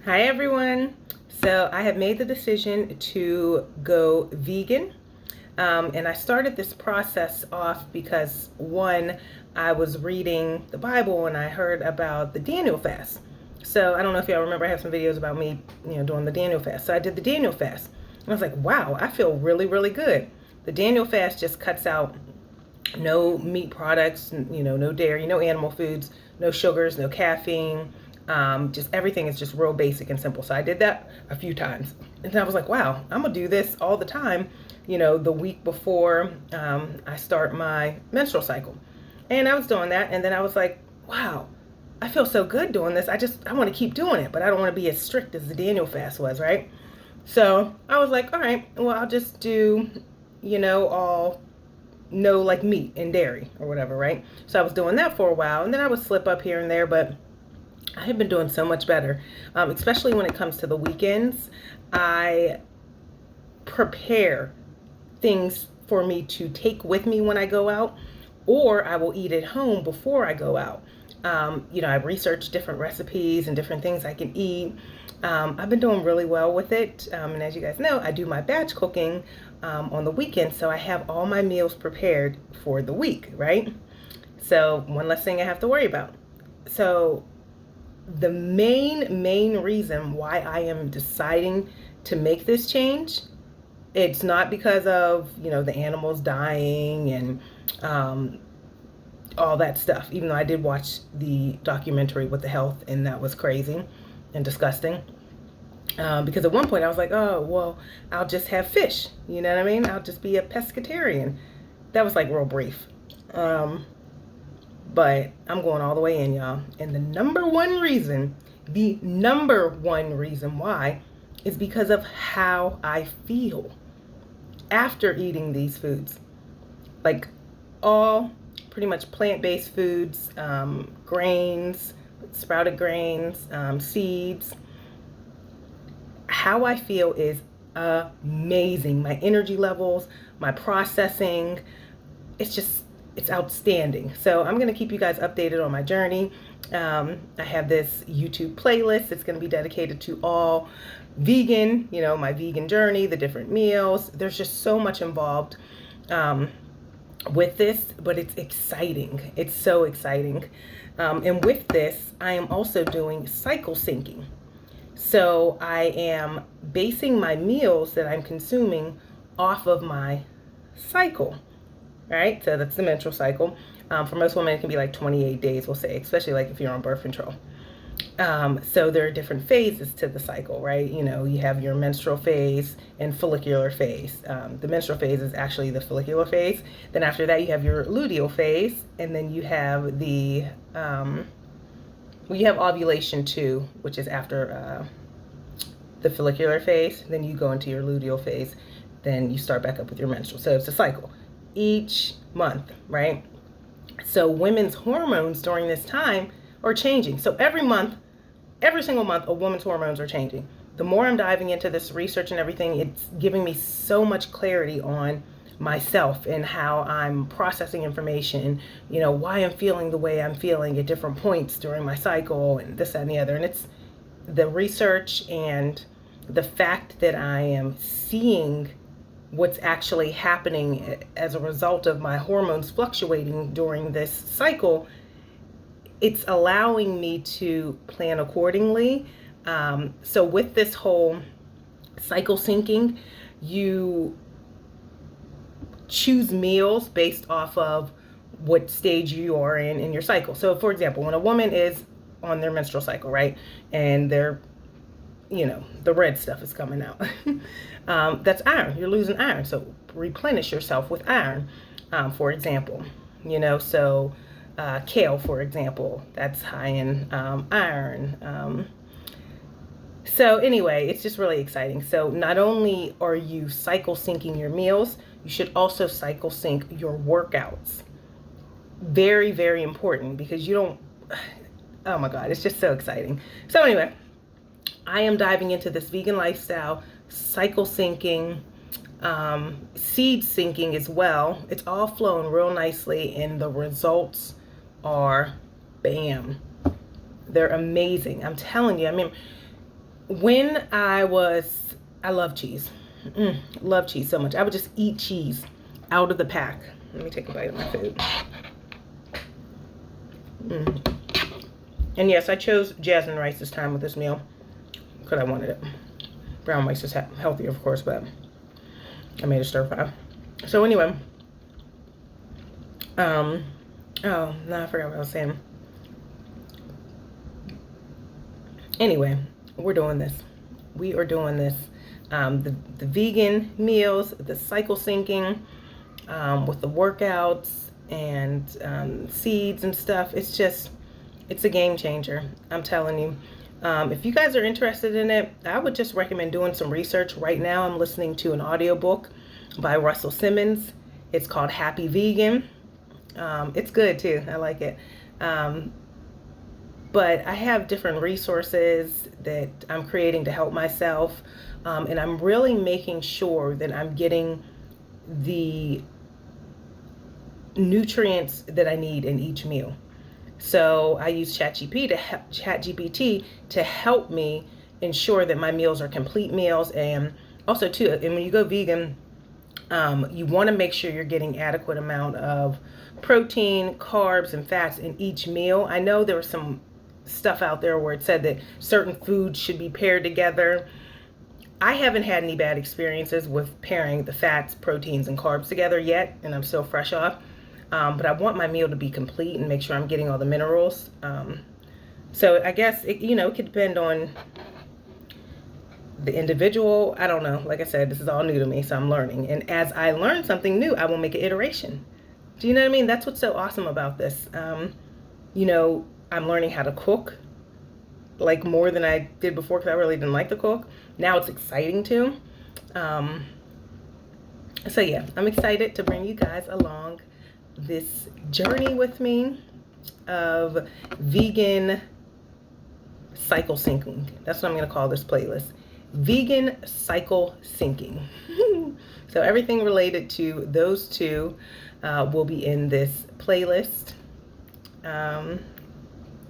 Hi everyone. So I have made the decision to go vegan. And I started this process off because one, I was reading the Bible and I heard about the Daniel fast. So I don't know if y'all remember, I have some videos about me, doing the Daniel fast. So I did the Daniel fast. And I was like, wow, I feel really, really good. The Daniel fast just cuts out no meat products, no dairy, no animal foods, no sugars, no caffeine. Just everything is just real basic and simple. So I did that a few times. And then I was like, wow, I'm going to do this all the time, the week before I start my menstrual cycle. And I was doing that. And then I was like, wow, I feel so good doing this. I want to keep doing it, but I don't want to be as strict as the Daniel fast was, right? So I was like, all right, well, I'll just do, all no like meat and dairy or whatever, right? So I was doing that for a while, and then I would slip up here and there, but I have been doing so much better, especially when it comes to the weekends. I prepare things for me to take with me when I go out, or I will eat at home before I go out. I've researched different recipes and different things I can eat. I've been doing really well with it. And as you guys know, I do my batch cooking on the weekend. So I have all my meals prepared for the week, right? So one less thing I have to worry about. So the main reason why I am deciding to make this change, it's not because of, the animals dying and all that stuff, even though I did watch the documentary with the health and that was crazy and disgusting. Because at one point I was like, oh, well, I'll just have fish. You know what I mean? I'll just be a pescatarian. That was like real brief. But I'm going all the way in, y'all. And the number one reason why is because of how I feel after eating these foods. Like all pretty much plant-based foods, grains, sprouted grains, seeds. How I feel is amazing. My energy levels, my processing, it's outstanding. So I'm going to keep you guys updated on my journey. I have this YouTube playlist that's going to be dedicated to all vegan, my vegan journey, the different meals. There's just so much involved with this, but it's exciting. It's so exciting. And with this, I am also doing cycle syncing. So I am basing my meals that I'm consuming off of my cycle, right? So that's the menstrual cycle. For most women, it can be like 28 days, we'll say, especially like if you're on birth control. So there are different phases to the cycle, right? You have your menstrual phase and follicular phase. The menstrual phase is actually the follicular phase. Then after that, you have your luteal phase, and then you have the you have ovulation too, which is after the follicular phase. Then you go into your luteal phase. Then you start back up with your menstrual. So it's a cycle each month, right? So women's hormones during this time are changing. So every single month, a woman's hormones are changing. The more I'm diving into this research and everything, it's giving me so much clarity on myself and how I'm processing information, why I'm feeling the way I'm feeling at different points during my cycle and this, that, and the other. And it's the research and the fact that I am seeing what's actually happening as a result of my hormones fluctuating during this cycle. It's allowing me to plan accordingly. So with this whole cycle syncing, you choose meals based off of what stage you are in your cycle. So for example, when a woman is on their menstrual cycle, right, and they're, the red stuff is coming out, that's iron. You're losing iron. So replenish yourself with iron, for example, so kale, for example, that's high in iron. So anyway, it's just really exciting. So not only are you cycle syncing your meals, you should also cycle sync your workouts. Very, very important, because you don't, oh my God, it's just so exciting. So anyway, I am diving into this vegan lifestyle, cycle syncing, seed syncing as well. It's all flowing real nicely, and the results are bam. They're amazing. I'm telling you. I mean, when I love cheese. Love cheese so much. I would just eat cheese out of the pack. Let me take a bite of my food. And yes, I chose jasmine rice this time with this meal because I wanted it. Brown rice is healthier, of course, but I made a stir fry. So anyway, oh, no, I forgot what I was saying. Anyway, we're doing this. We are doing this. The vegan meals, the cycle syncing, with the workouts and seeds and stuff. It's a game changer. I'm telling you. If you guys are interested in it, I would just recommend doing some research. Right now, I'm listening to an audiobook by Russell Simmons. It's called Happy Vegan. It's good too. I like it. But I have different resources that I'm creating to help myself. And I'm really making sure that I'm getting the nutrients that I need in each meal. So I use ChatGPT to help me ensure that my meals are complete meals. And also too, and when you go vegan, you want to make sure you're getting adequate amount of protein, carbs, and fats in each meal. I know there was some stuff out there where it said that certain foods should be paired together. I haven't had any bad experiences with pairing the fats, proteins, and carbs together yet, and I'm still fresh off. But I want my meal to be complete and make sure I'm getting all the minerals. So I guess, it could depend on the individual. I don't know. Like I said, this is all new to me, so I'm learning. And as I learn something new, I will make an iteration. Do you know what I mean? That's what's so awesome about this. I'm learning how to cook, like more than I did before because I really didn't like to cook. Now it's exciting too. So yeah, I'm excited to bring you guys along this journey with me of vegan cycle syncing. That's what I'm going to call this playlist. Vegan cycle syncing. So everything related to those two will be in this playlist.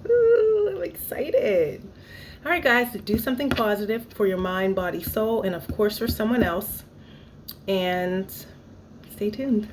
Ooh, I'm excited. All right, guys, do something positive for your mind, body, soul, and of course for someone else. And stay tuned.